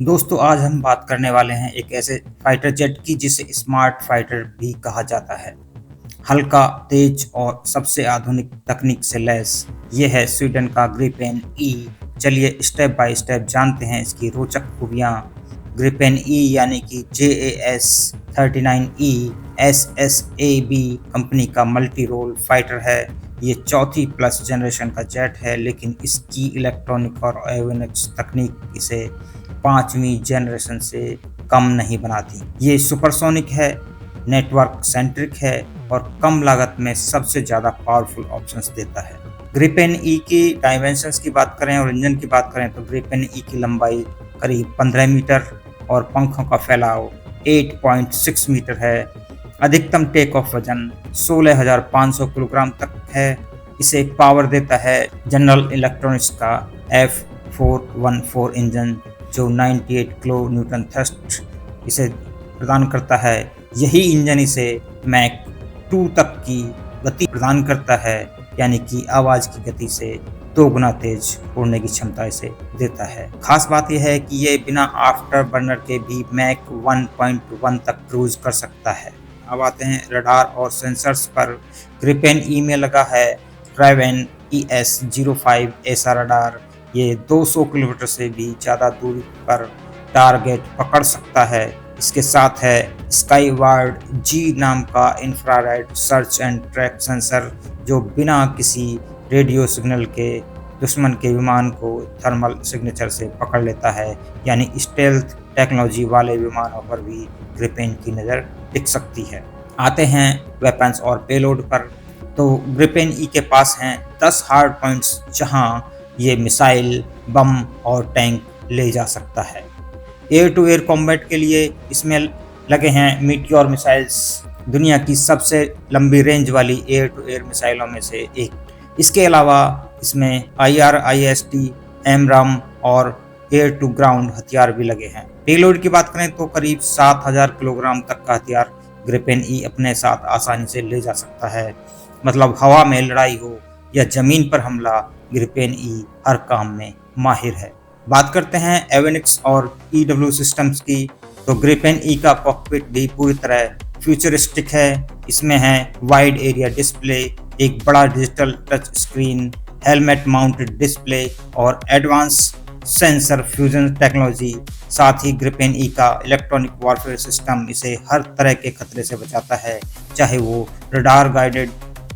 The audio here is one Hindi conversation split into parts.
दोस्तों आज हम बात करने वाले हैं एक ऐसे फाइटर जेट की जिसे स्मार्ट फाइटर भी कहा जाता है। हल्का, तेज और सबसे आधुनिक तकनीक से लैस ये है स्वीडन का ग्रिपेन ई। चलिए स्टेप बाय स्टेप जानते हैं इसकी रोचक खूबियाँ। ग्रिपेन ई यानी कि JAS-39E SSAB कंपनी का मल्टी रोल फाइटर है। ये चौथी प्लस जनरेशन का जेट है, लेकिन इसकी इलेक्ट्रॉनिक और एवियोनिक्स तकनीक इसे पांचवी जनरेशन से कम नहीं बनाती। ये सुपरसोनिक है, नेटवर्क सेंट्रिक है और कम लागत में सबसे ज़्यादा पावरफुल ऑप्शंस देता है। ग्रिपेन ई की डायमेंशंस की बात करें और इंजन की बात करें तो ग्रिपेन ई की लंबाई करीब 15 मीटर और पंखों का फैलाव 8.6 मीटर है। अधिकतम टेक ऑफ वजन 16,500 किलोग्राम तक है। इसे पावर देता है जनरल इलेक्ट्रॉनिक्स का F414 इंजन, जो 98 किलो न्यूटन थ्रस्ट इसे प्रदान करता है। यही इंजन इसे मैक 2 तक की गति प्रदान करता है, यानी कि आवाज़ की गति से 2 गुना तेज उड़ने की क्षमता इसे देता है। खास बात यह है कि ये बिना आफ्टर बर्नर के भी मैक 1.1 तक क्रूज कर सकता है। अब आते हैं रडार और सेंसर्स पर। ग्रिपेन ई में लगा है ट्राइवेन ES-05 ऐसा रडार। ये 200 किलोमीटर से भी ज़्यादा दूरी पर टारगेट पकड़ सकता है। इसके साथ है स्काईवार्ड G नाम का infrared search and track sensor, जो बिना किसी रेडियो सिग्नल के दुश्मन के विमान को थर्मल सिग्नेचर से पकड़ लेता है। यानी स्टेल्थ टेक्नोलॉजी वाले विमानों पर भी ग्रिपेन की नज़र टिक सकती है। आते हैं वेपन्स और पेलोड पर। तो ग्रिपेन ई के पास हैं 10 हार्ड पॉइंट्स, जहां ये मिसाइल, बम और टैंक ले जा सकता है। एयर टू एयर कॉम्बैट के लिए इसमें लगे हैं मीटियोर मिसाइल्स, दुनिया की सबसे लंबी रेंज वाली एयर टू एयर मिसाइलों में से एक। इसके अलावा इसमें IRIS-T, AMRAAM और एयर टू ग्राउंड हथियार भी लगे हैं। पेलोड की बात करें तो करीब 7,000 किलोग्राम तक का हथियार ग्रिपेन ई अपने साथ आसानी से ले जा सकता है। मतलब हवा में लड़ाई हो या जमीन पर हमला, ग्रिपेन ई हर काम में माहिर है। बात करते हैं एवियोनिक्स और EW सिस्टम्स की। तो ग्रिपेन ई का कॉकपिट भी पूरी तरह फ्यूचरिस्टिक है। इसमें है वाइड एरिया डिस्प्ले, एक बड़ा digital touch screen, helmet mounted display और एडवांस सेंसर फ्यूजन टेक्नोलॉजी। साथ ही ग्रिपेन ई का इलेक्ट्रॉनिक वॉरफेयर सिस्टम इसे हर तरह के खतरे से बचाता है, चाहे वो रडार गाइडेड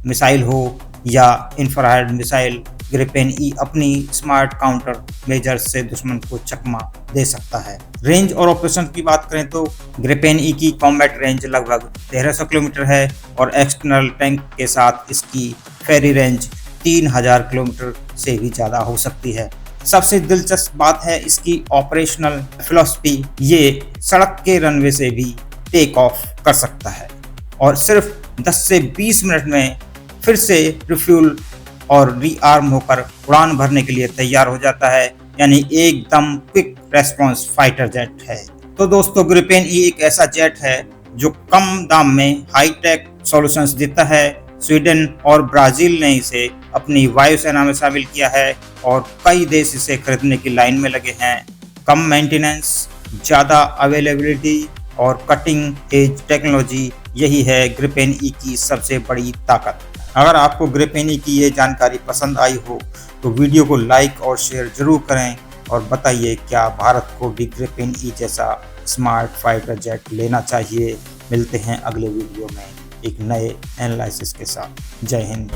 मिसाइल हो या इंफ्रारेड मिसाइल। ग्रिपेन ई अपनी स्मार्ट काउंटर मेजर्स से दुश्मन को चकमा दे सकता है। रेंज और ऑपरेशन की बात करें तो ग्रिपेन ई की कॉम्बैट रेंज लगभग 1300 किलोमीटर है और एक्सटर्नल टैंक के साथ इसकी फेरी रेंज 3000 किलोमीटर से भी ज़्यादा हो सकती है। सबसे दिलचस्प बात है इसकी ऑपरेशनल फिलॉसफी। ये सड़क के रनवे से भी टेक ऑफ कर सकता है और सिर्फ 10 से 20 मिनट में फिर से रिफ्यूल और रीआर्म होकर उड़ान भरने के लिए तैयार हो जाता है। यानी एकदम क्विक रेस्पॉन्स फाइटर जेट है। तो दोस्तों ग्रिपेन ई एक ऐसा जेट है जो कम दाम में हाईटेक सॉल्यूशंस देता है। स्वीडन और ब्राजील ने इसे अपनी वायुसेना में शामिल किया है और कई देश इसे खरीदने की लाइन में लगे हैं। कम मेंटेनेंस, ज़्यादा अवेलेबिलिटी और कटिंग एज टेक्नोलॉजी, यही है ग्रिपेन ई की सबसे बड़ी ताकत। अगर आपको ग्रिपेन ई की ये जानकारी पसंद आई हो तो वीडियो को लाइक और शेयर जरूर करें और बताइए क्या भारत को भी ग्रिपेन ई जैसा स्मार्ट फाइटर जेट लेना चाहिए। मिलते हैं अगले वीडियो में एक नए एनालिसिस के साथ। जय हिंद।